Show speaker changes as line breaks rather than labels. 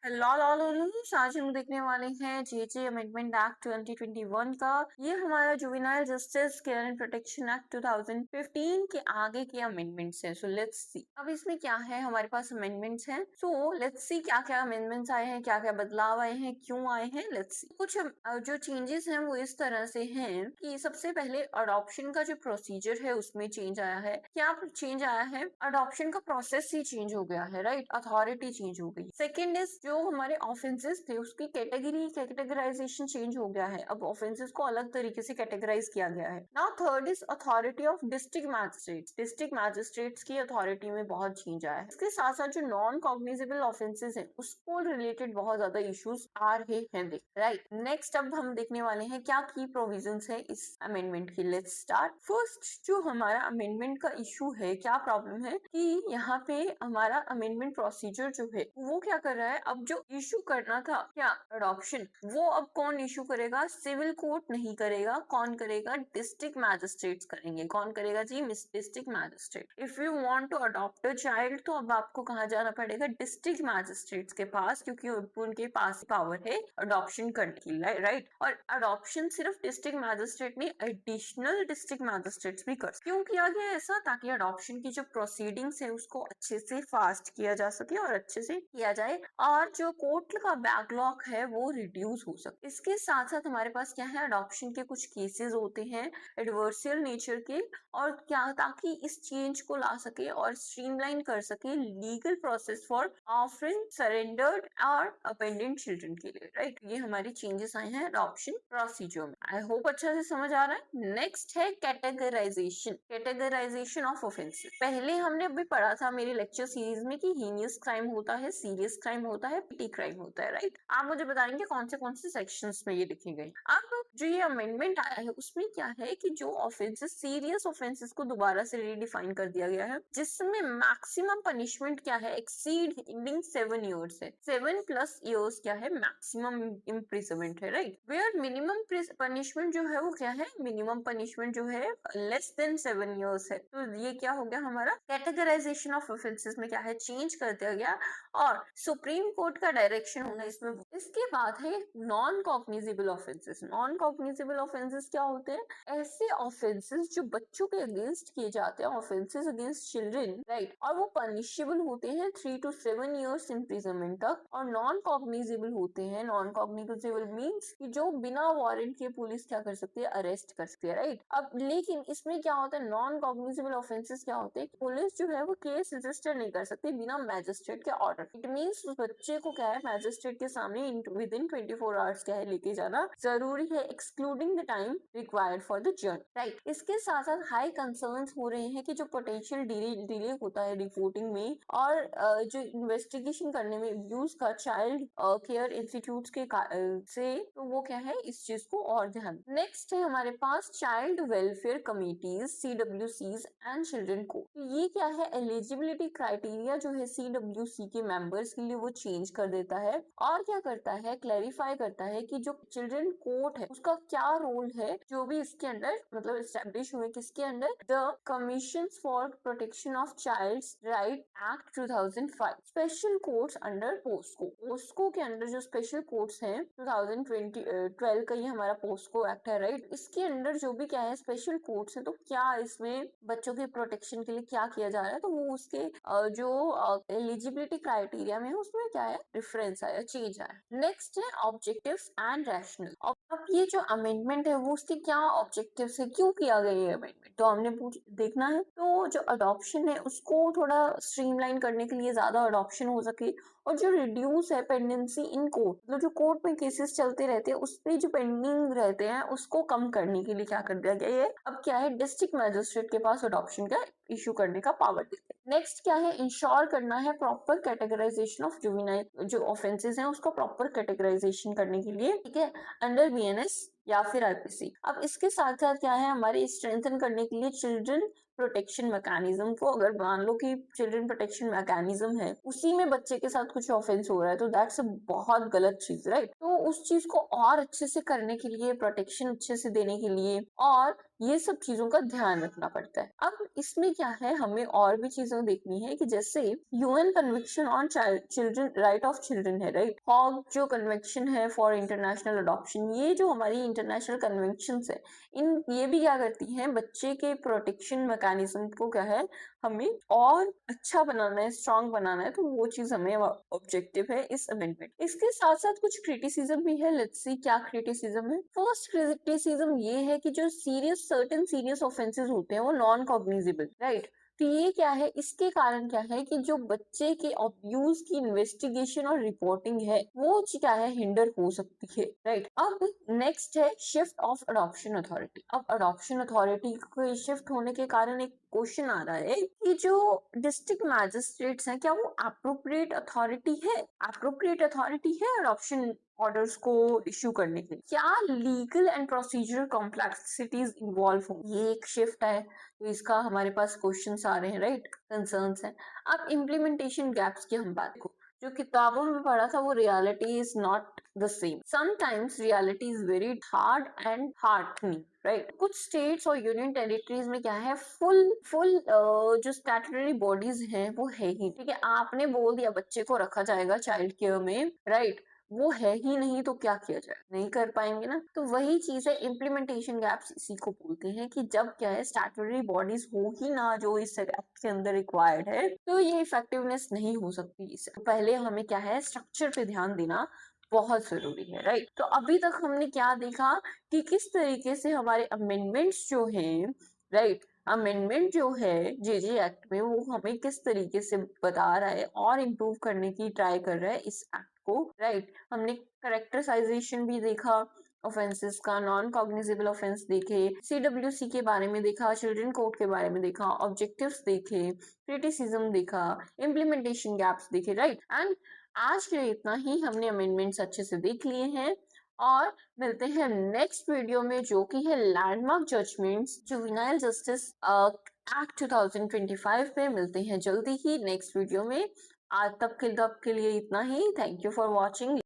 आज हम देखने वाले हैं जेजे अमेंडमेंट एक्ट 2021 का। ये हमारा juvenile justice care and protection act 2015 के आगे के अमेंडमेंट्स हैं। सो लेट्स सी अब इसमें क्या है, हमारे पास अमेंडमेंट्स हैं। सो लेट्स सी क्या क्या अमेंडमेंट्स आए हैं, क्या क्या बदलाव आए हैं, क्यों आए हैं। लेट्स सी कुछ जो चेंजेस हैं वो इस तरह से हैं कि सबसे पहले अडॉप्शन का जो प्रोसीजर है उसमें चेंज आया है। क्या चेंज आया है? अडॉप्शन का प्रोसेस ही चेंज हो गया है, राइट। अथॉरिटी चेंज हो गई। सेकेंड इज जो हमारे ऑफेंसेस थे उसकी कैटेगराइजेशन चेंज हो गया है। अब ऑफेंसेस को अलग तरीके से कैटेगराइज किया गया है। Now third is authority of district magistrates. District magistrates की अथॉरिटी में बहुत चेंज आया है। इसके साथ साथ जो नॉन कॉग्निजेबल ऑफेंसेस हैं उसको रिलेटेड बहुत ज्यादा इश्यूज आ रहे हैं, राइट। नेक्स्ट अब हम देखने वाले हैं क्या की प्रोविजंस है इस अमेंडमेंट की। Let's start. फर्स्ट जो हमारा अमेंडमेंट का इशू है, क्या प्रॉब्लम है कि यहाँ पे हमारा अमेंडमेंट प्रोसीजर जो है वो क्या कर रहा है, अब जो इशू करना था क्या अडॉप्शन, वो अब कौन इशू करेगा? सिविल कोर्ट नहीं करेगा। कौन करेगा? डिस्ट्रिक्ट मैजिस्ट्रेट्स करेंगे। कौन करेगा जी? District magistrate. If you want to adopt a child तो अब आपको कहाँ जाना पड़ेगा? डिस्ट्रिक्ट मैजिस्ट्रेट्स के पास, क्योंकि उनके पास पावर है अडॉप्शन करने की, राइट। और अडॉप्शन सिर्फ डिस्ट्रिक्ट मैजिस्ट्रेट नहीं, एडिशनल डिस्ट्रिक्ट मैजिस्ट्रेट्स भी कर। क्यों किया गया ऐसा? ताकि अडॉप्शन की जो प्रोसीडिंग्स है उसको अच्छे से फास्ट किया जा सके और अच्छे से किया जाए और जो कोर्ट का बैकलॉग है वो रिड्यूस हो सके। इसके साथ साथ हमारे पास क्या है, अडॉप्शन के कुछ केसेस होते हैं एडवर्सियल नेचर के, और क्या ताकि इस चेंज को ला सके और स्ट्रीमलाइन कर सके legal process for offering surrendered और अपेंडेंट चिल्ड्रन के लिए, राइट। ये हमारी चेंजेस आए हैं अडॉप्शन प्रोसीजर में। आई होप अच्छा से समझ आ रहा है। नेक्स्ट है कैटेगराइजेशन ऑफ ऑफेंसेस। पहले हमने अभी पढ़ा था मेरे लेक्चर सीरीज में कि हीनियस क्राइम होता है, सीरियस क्राइम होता है, पिटी क्राइम होता है, राइट। आप मुझे बताएंगे कौन से सेक्शंस में ये लिखे गए। अब जो ये अमेंडमेंट आया है उसमें क्या है कि जो ऑफेंसेस, सीरियस ऑफेंसेस को दोबारा से रीडिफाइन कर दिया गया है, जिसमें मैक्सिमम पनिशमेंट क्या है, एक्सीडिंग 7 years है। 7+ years क्या है, मैक्सिमम इम्प्रिजनमेंट है, राइट। वेयर मिनिमम पनिशमेंट जो है वो क्या है, मिनिमम पनिशमेंट जो है लेस देन 7 years है। तो ये क्या हो गया हमारा कैटेगराइजेशन ऑफ ऑफेंसेस में क्या है, चेंज कर दिया गया और सुप्रीम कोर्ट का डायरेक्शन होगा इसमें। इसके बाद है non cognizable offences. Non cognizable offences क्या होते हैं? ऐसे ऑफेंसेस जो बच्चों के अगेंस्ट किए जाते हैं, ऑफेंसेस अगेंस्ट चिल्ड्रन, राइट, और वो पनिशेबल होते हैं 3 to 7 years इम्प्रिजनमेंट तक। और नॉन कॉग्निजेबल होते हैं, नॉन कॉग्निजेबल मीन्स कि जो बिना वारंट के पुलिस क्या कर सकती है, अरेस्ट कर सकती है, राइट। अब लेकिन इसमें क्या होता है, नॉन कॉग्निजेबल ऑफेंसेस क्या होते हैं, पुलिस जो है वो केस रजिस्टर नहीं कर सकती बिना मैजिस्ट्रेट के ऑर्डर। इट मीन्स उस बच्चे को क्या है, मैजिस्ट्रेट के सामने विदिन 24 hours क्या है लेके जाना जरूरी है, excluding the time required for the journey, right. इसके साथ साथ हाई कंसर्न्स हो रहे हैं कि जो पोटेंशियल डिले होता है रिपोर्टिंग में और जो इन्वेस्टिगेशन करने में यूज का चाइल्ड केयर इंस्टीट्यूट के से, तो वो क्या है, इस चीज को और ध्यान। नेक्स्ट है हमारे पास child welfare committees, CWCs and children court. ये क्या है, एलिजिबिलिटी क्राइटेरिया जो है CWC के मेंबर्स के लिए वो चेंज कर देता है और क्या करता है, क्लैरिफाई करता है कि जो चिल्ड्रन कोर्ट है उसका क्या रोल है, जो भी इसके अंदर मतलब एस्टेब्लिश हुए किसके अंदर, the commission for protection of childs right act 2005। Special courts under POCSO के अंदर जो स्पेशल कोर्ट्स हैं 2012 का ये हमारा पोस्को एक्ट है, राइट। इसके अंदर जो भी क्या है स्पेशल कोर्ट्स है, तो क्या इसमें बच्चों के प्रोटेक्शन के लिए क्या किया जा रहा है, तो वो उसके जो एलिजिबिलिटी क्राइटेरिया में उसमें क्या है, डिफरेंस आया, चेंज आया। नेक्स्ट है ऑब्जेक्टिव्स एंड रैशनल। अब ये जो अमेंडमेंट है वो उसके क्या ऑब्जेक्टिव्स है, क्यों किया गया ये अमेंडमेंट, तो हमने देखना है। तो जो अडॉप्शन है उसको थोड़ा स्ट्रीमलाइन करने के लिए, ज्यादा अडॉप्शन हो सके, और जो रिड्यूस है पेंडेंसी इन कोर्ट, मतलब जो कोर्ट में केसेस चलते रहते हैं उस पे जो पेंडिंग रहते हैं उसको कम करने के लिए क्या कर दिया गया है, अब क्या है, डिस्ट्रिक्ट मैजिस्ट्रेट के पास अडॉप्शन का इशू करने का पावर देते हैं। नेक्स्ट क्या है, इंश्योर करना है प्रॉपर कैटेगराइजेशन ऑफ जुवेनाइल जो ऑफेंसेस हैं उसका प्रॉपर कैटेगराइजेशन करने के लिए, ठीक है, अंडर BNS या फिर IPC। अब इसके साथ साथ क्या है, हमारे स्ट्रेंथन करने के लिए चिल्ड्रन प्रोटेक्शन मैकेनिज्म को, अगर मान लो कि चिल्ड्रन प्रोटेक्शन मैकेनिज्म है उसी में बच्चे के साथ कुछ ऑफेंस हो रहा है, तो दैट्स अ बहुत गलत चीज, राइट। तो उस चीज को और अच्छे से करने के लिए, प्रोटेक्शन अच्छे से देने के लिए और ये सब चीजों का ध्यान रखना पड़ता है। अब इसमें क्या है, हमें और भी चीजें देखनी है कि जैसे UN convention on children right of children है, राइट, हॉग जो कन्वेंशन है फॉर इंटरनेशनल अडॉप्शन, ये जो हमारी इंटरनेशनल कन्वेंशन है, इन ये भी क्या करती हैं, बच्चे के प्रोटेक्शन मैकेनिज्म को क्या है, हमें और अच्छा बनाना है, स्ट्रांग बनाना है। तो वो चीज हमें ऑब्जेक्टिव है इस अमेंडमेंट। इसके साथ साथ कुछ क्रिटिसिज्म भी है। लेट्स सी क्या क्रिटिसिज्म है। फर्स्ट क्रिटिसिज्म ये है कि जो सर्टेन सीरियस ऑफेंसेस होते हैं वो नॉन कॉग्निजेबल, राइट। तो ये क्या है, इसके कारण क्या है कि जो बच्चे के अब्यूज की इन्वेस्टिगेशन और रिपोर्टिंग है वो क्या है, हिंडर हो सकती है, राइट। अब नेक्स्ट है शिफ्ट ऑफ अडॉप्शन अथॉरिटी। अब अडॉप्शन अथॉरिटी के शिफ्ट होने के कारण एक क्वेश्चन आ रहा है कि जो डिस्ट्रिक्ट मैजिस्ट्रेट्स हैं, क्या वो अप्रोप्रिएट अथॉरिटी है, अप्रोप्रिएट अथॉरिटी है अडॉप्शन ऑर्डर्स को इश्यू करने के लिए? क्या legal and procedural complexities involve हो? ये एक शिफ्ट है, तो इसका हमारे पास क्वेश्चंस आ रहे हैं, राइट, कंसर्न्स हैं। अब इम्प्लीमेंटेशन गैप्स की हम बात करें, जो किताबों में पढ़ा था वो reality is not the same. Sometimes reality is very hard and heartening, right. कुछ स्टेट्स और यूनियन टेरिटरीज में क्या है, फुल जो स्टैट्यूटरी बॉडीज हैं वो है ही, ठीक है। आपने बोल दिया बच्चे को रखा जाएगा चाइल्ड केयर में, राइट, वो है ही नहीं तो क्या किया जाए, नहीं कर पाएंगे ना। तो वही चीज है, इम्प्लीमेंटेशन गैप्स इसी को बोलते हैं कि जब क्या है, स्टैट्यूटरी बॉडीज हो ही ना जो इस एक्ट के अंदर रिक्वायर्ड है, तो ये इफेक्टिवनेस नहीं हो सकती। इससे तो पहले हमें क्या है, स्ट्रक्चर पे ध्यान देना बहुत जरूरी है, राइट। तो अभी तक हमने क्या देखा कि किस तरीके से हमारे अमेंडमेंट्स जो हैं, राइट, अमेंडमेंट जो है जेजे एक्ट में वो हमें किस तरीके से बता रहा है और इम्प्रूव करने की ट्राई कर रहा है इस एक्ट को, राइट। हमने करेक्टराइजेशन भी देखा ऑफेंसेस का, नॉन कॉग्निजेबल ऑफेंस देखे, सीडब्ल्यूसी के बारे में देखा, चिल्ड्रन कोर्ट के बारे में देखा, ऑब्जेक्टिव्स देखे, क्रिटिसिज्म देखा, इम्प्लीमेंटेशन गैप्स देखे, राइट। एंड आज के लिए इतना ही, हमने अमेंडमेंट्स अच्छे से देख लिए हैं और मिलते हैं नेक्स्ट वीडियो में जो कि है landmark judgments juvenile justice act 2025 में। मिलते हैं जल्दी ही नेक्स्ट वीडियो में। आज तक के लिए इतना ही। Thank you for watching.